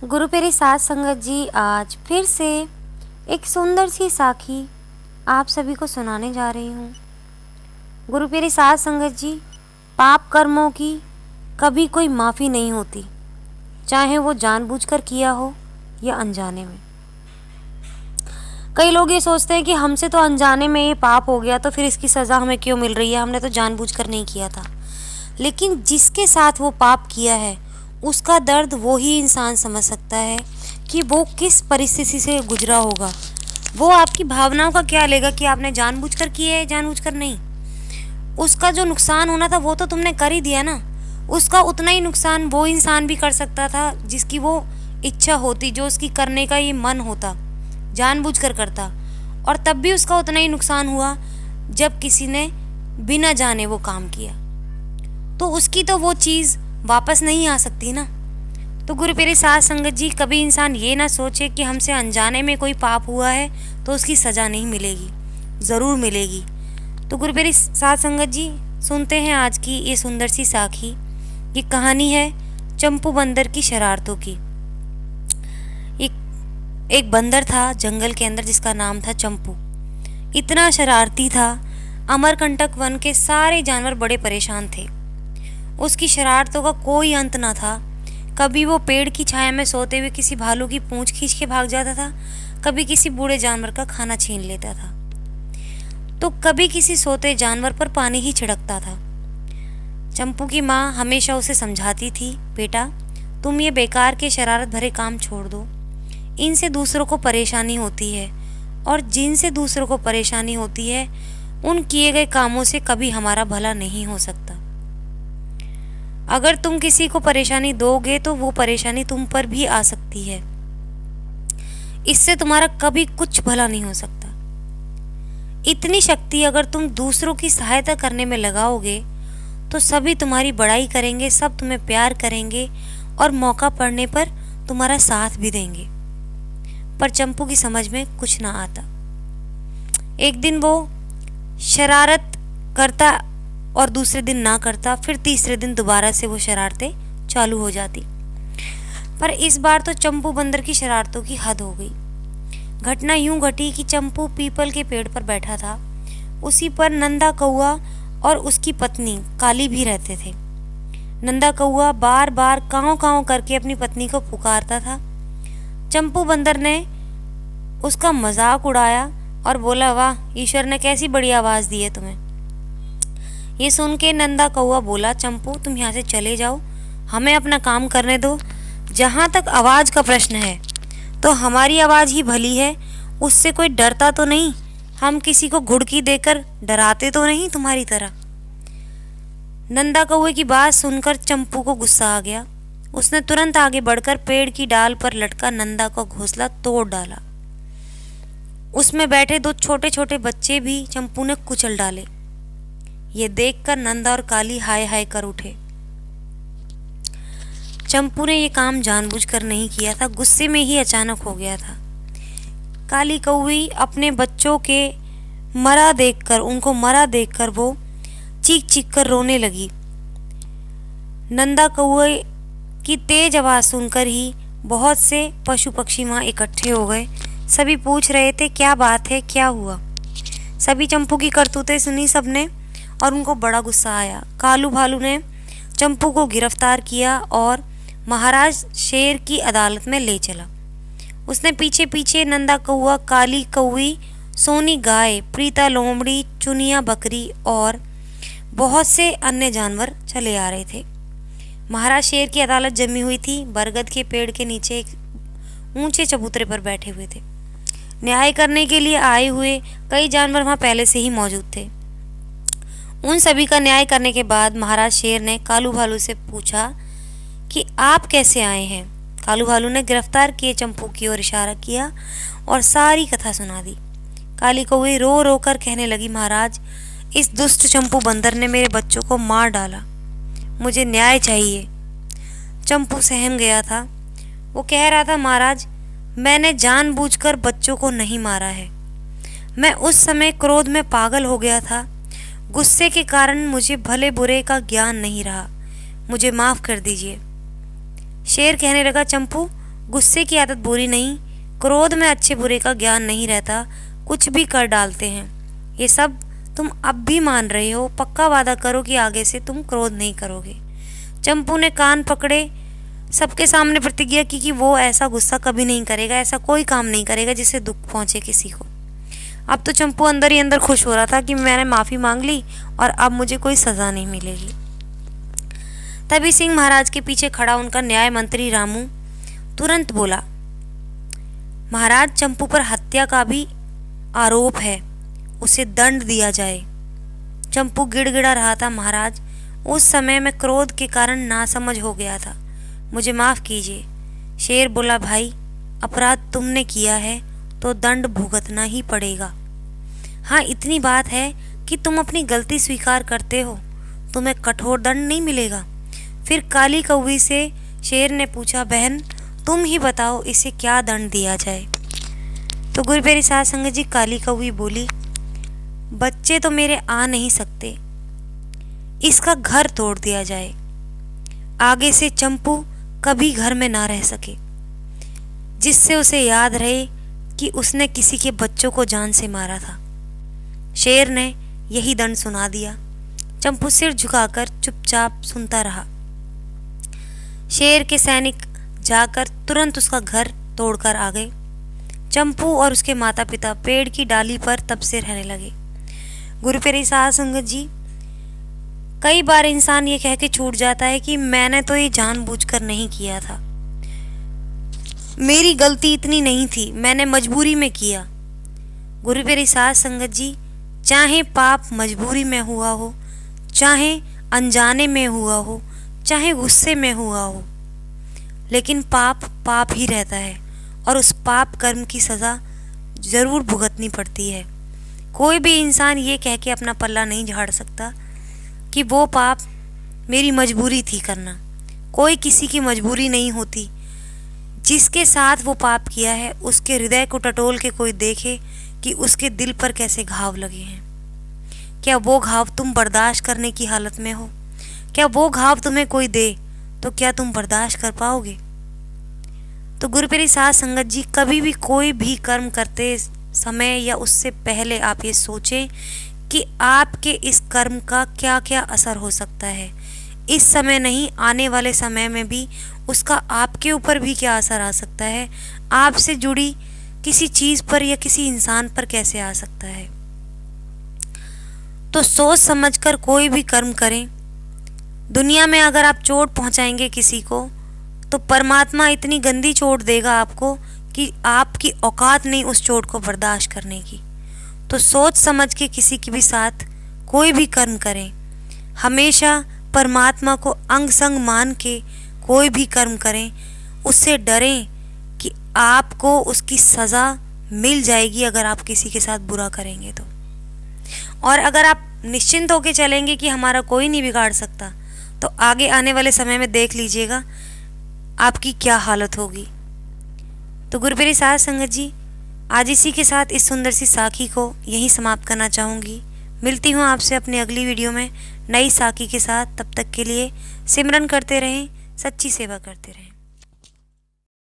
गुरु प्यारी साध संगत जी, आज फिर से एक सुंदर सी साखी आप सभी को सुनाने जा रही हूँ। गुरु प्यारी साध संगत जी, पाप कर्मों की कभी कोई माफ़ी नहीं होती, चाहे वो जानबूझकर किया हो या अनजाने में। कई लोग ये सोचते हैं कि हमसे तो अनजाने में ये पाप हो गया, तो फिर इसकी सज़ा हमें क्यों मिल रही है, हमने तो जानबूझकर नहीं किया था। लेकिन जिसके साथ वो पाप किया है उसका दर्द वो ही इंसान समझ सकता है कि वो किस परिस्थिति से गुजरा होगा। वो आपकी भावनाओं का क्या लेगा कि आपने जानबूझकर किया है, जानबूझकर नहीं। उसका जो नुकसान होना था वो तो तुमने कर ही दिया ना। उसका उतना ही नुकसान वो इंसान भी कर सकता था जिसकी वो इच्छा होती, जो उसकी करने का ये मन होता, जानबूझकर करता, और तब भी उसका उतना ही नुकसान हुआ जब किसी ने बिना जाने वो काम किया। तो उसकी तो वो चीज़ वापस नहीं आ सकती ना। तो गुरु प्यारे साध संगत जी, कभी इंसान ये ना सोचे कि हमसे अनजाने में कोई पाप हुआ है तो उसकी सज़ा नहीं मिलेगी, ज़रूर मिलेगी। तो गुरु प्यारे साध संगत जी, सुनते हैं आज की ये सुंदर सी साखी। ये कहानी है चंपू बंदर की शरारतों की। एक बंदर था जंगल के अंदर जिसका नाम था चंपू। इतना शरारती था, अमरकंटक वन के सारे जानवर बड़े परेशान थे। उसकी शरारतों का कोई अंत ना था। कभी वो पेड़ की छाया में सोते हुए किसी भालू की पूंछ खींच के भाग जाता था, कभी किसी बूढ़े जानवर का खाना छीन लेता था, तो कभी किसी सोते जानवर पर पानी ही छिड़कता था। चंपू की माँ हमेशा उसे समझाती थी, बेटा तुम ये बेकार के शरारत भरे काम छोड़ दो, इनसे दूसरों को परेशानी होती है, और जिनसे दूसरों को परेशानी होती है उन किए गए कामों से कभी हमारा भला नहीं हो सकता। अगर तुम किसी को परेशानी दोगे तो वो परेशानी तुम पर भी आ सकती है, इससे तुम्हारा कभी कुछ भला नहीं हो सकता। इतनी शक्ति अगर तुम दूसरों की सहायता करने में लगाओगे तो सभी तुम्हारी बड़ाई करेंगे, सब तुम्हें प्यार करेंगे और मौका पड़ने पर तुम्हारा साथ भी देंगे। पर चंपू की समझ में कुछ ना आता। एक दिन वो शरारत करता और दूसरे दिन ना करता, फिर तीसरे दिन दोबारा से वो शरारतें चालू हो जाती। पर इस बार तो चंपू बंदर की शरारतों की हद हो गई। घटना यूं घटी कि चंपू पीपल के पेड़ पर बैठा था। उसी पर नंदा कौआ और उसकी पत्नी काली भी रहते थे। नंदा कौआ बार बार काँव काँव करके अपनी पत्नी को पुकारता था। चंपू बंदर ने उसका मजाक उड़ाया और बोला, वाह, ईश्वर ने कैसी बड़ी आवाज़ दी है तुम्हें। ये सुन के नंदा कौआ बोला, चंपू तुम यहाँ से चले जाओ, हमें अपना काम करने दो। जहाँ तक आवाज़ का प्रश्न है तो हमारी आवाज़ ही भली है, उससे कोई डरता तो नहीं, हम किसी को घुड़की देकर डराते तो नहीं तुम्हारी तरह। नंदा कौए की बात सुनकर चंपू को गुस्सा आ गया। उसने तुरंत आगे बढ़कर पेड़ की डाल पर लटका नंदा का घोंसला तोड़ डाला। उसमें बैठे दो छोटे छोटे बच्चे भी चंपू ने कुचल डाले। ये देखकर नंदा और काली हाय हाय कर उठे। चंपू ने ये काम जानबूझकर नहीं किया था, गुस्से में ही अचानक हो गया था। काली कौवी अपने बच्चों के उनको मरा देखकर वो चीख चीख कर रोने लगी। नंदा कौवे की तेज आवाज़ सुनकर ही बहुत से पशु पक्षी वहाँ इकट्ठे हो गए। सभी पूछ रहे थे, क्या बात है, क्या हुआ। सभी चंपू की करतूतें सुनी सबने और उनको बड़ा गुस्सा आया। कालू भालू ने चंपू को गिरफ्तार किया और महाराज शेर की अदालत में ले चला। उसने पीछे पीछे नंदा कौआ, काली कौवी, सोनी गाय, प्रीता लोमड़ी, चुनिया बकरी और बहुत से अन्य जानवर चले आ रहे थे। महाराज शेर की अदालत जमी हुई थी। बरगद के पेड़ के नीचे एक ऊंचे चबूतरे पर बैठे हुए थे। न्याय करने के लिए आए हुए कई जानवर वहाँ पहले से ही मौजूद थे। उन सभी का न्याय करने के बाद महाराज शेर ने कालू भालू से पूछा कि आप कैसे आए हैं। कालू भालू ने गिरफ्तार किए चंपू की ओर इशारा किया और सारी कथा सुना दी। काली कौवी रो रो कर कहने लगी, महाराज, इस दुष्ट चंपू बंदर ने मेरे बच्चों को मार डाला, मुझे न्याय चाहिए। चंपू सहम गया था। वो कह रहा था, महाराज, मैंने जानबूझकर बच्चों को नहीं मारा है। मैं उस समय क्रोध में पागल हो गया था। गुस्से के कारण मुझे भले बुरे का ज्ञान नहीं रहा, मुझे माफ़ कर दीजिए। शेर कहने लगा, चंपू, गुस्से की आदत बुरी नहीं, क्रोध में अच्छे बुरे का ज्ञान नहीं रहता, कुछ भी कर डालते हैं। ये सब तुम अब भी मान रहे हो, पक्का वादा करो कि आगे से तुम क्रोध नहीं करोगे। चंपू ने कान पकड़े, सबके सामने प्रतिज्ञा की कि वो ऐसा गुस्सा कभी नहीं करेगा, ऐसा कोई काम नहीं करेगा जिससे दुख पहुंचे किसी को। अब तो चंपू अंदर ही अंदर खुश हो रहा था कि मैंने माफ़ी मांग ली और अब मुझे कोई सज़ा नहीं मिलेगी। तभी सिंह महाराज के पीछे खड़ा उनका न्याय मंत्री रामू तुरंत बोला, महाराज, चंपू पर हत्या का भी आरोप है, उसे दंड दिया जाए। चंपू गिड़गिड़ा रहा था, महाराज, उस समय मैं क्रोध के कारण नासमझ हो गया था, मुझे माफ़ कीजिए। शेर बोला, भाई, अपराध तुमने किया है तो दंड भुगतना ही पड़ेगा। हाँ, इतनी बात है कि तुम अपनी गलती स्वीकार करते हो, तुम्हें कठोर दंड नहीं मिलेगा। फिर काली कौवी से शेर ने पूछा, बहन, तुम ही बताओ इसे क्या दंड दिया जाए। तो गुरुप्यारी साध संगत जी, काली कौवी बोली, बच्चे तो मेरे आ नहीं सकते, इसका घर तोड़ दिया जाए, आगे से चंपू कभी घर में ना रह सके, जिससे उसे याद रहे कि उसने किसी के बच्चों को जान से मारा था। शेर ने यही दंड सुना दिया। चंपू सिर झुकाकर चुपचाप सुनता रहा। शेर के सैनिक जाकर तुरंत उसका घर तोड़कर आ गए। चंपू और उसके माता पिता पेड़ की डाली पर तब से रहने लगे। गुरुप्यारी साध संगत जी, कई बार इंसान ये कह के छूट जाता है कि मैंने तो ये जानबूझकर नहीं किया था, मेरी गलती इतनी नहीं थी, मैंने मजबूरी में किया। गुरुप्यारी साध संगत जी, चाहे पाप मजबूरी में हुआ हो, चाहे अनजाने में हुआ हो, चाहे गुस्से में हुआ हो, लेकिन पाप पाप ही रहता है और उस पाप कर्म की सज़ा ज़रूर भुगतनी पड़ती है। कोई भी इंसान ये कह के अपना पल्ला नहीं झाड़ सकता कि वो पाप मेरी मजबूरी थी करना। कोई किसी की मजबूरी नहीं होती। जिसके साथ वो पाप किया है उसके हृदय को टटोल के कोई देखे कि उसके दिल पर कैसे घाव लगे हैं। क्या वो घाव तुम बर्दाश्त करने की हालत में हो? क्या वो घाव तुम्हें कोई दे तो क्या तुम बर्दाश्त कर पाओगे? तो गुरुप्यारी साध संगत जी, कभी भी कोई भी कर्म करते समय या उससे पहले आप ये सोचें कि आपके इस कर्म का क्या क्या असर हो सकता है। इस समय नहीं, आने वाले समय में भी उसका आपके ऊपर भी क्या असर आ सकता है, आपसे जुड़ी किसी चीज़ पर या किसी इंसान पर कैसे आ सकता है। तो सोच समझकर कोई भी कर्म करें। दुनिया में अगर आप चोट पहुंचाएंगे किसी को तो परमात्मा इतनी गंदी चोट देगा आपको कि आपकी औकात नहीं उस चोट को बर्दाश्त करने की। तो सोच समझ के किसी के भी साथ कोई भी कर्म करें। हमेशा परमात्मा को अंग संग मान के कोई भी कर्म करें। उससे डरें कि आपको उसकी सज़ा मिल जाएगी अगर आप किसी के साथ बुरा करेंगे तो। और अगर आप निश्चिंत होकर चलेंगे कि हमारा कोई नहीं बिगाड़ सकता, तो आगे आने वाले समय में देख लीजिएगा आपकी क्या हालत होगी। तो गुरुप्यारी साध संगत जी, आज इसी के साथ इस सुंदर सी साखी को यहीं समाप्त करना चाहूँगी। मिलती हूँ आपसे अपनी अगली वीडियो में नई साखी के साथ। तब तक के लिए सिमरन करते रहें, सच्ची सेवा करते रहें।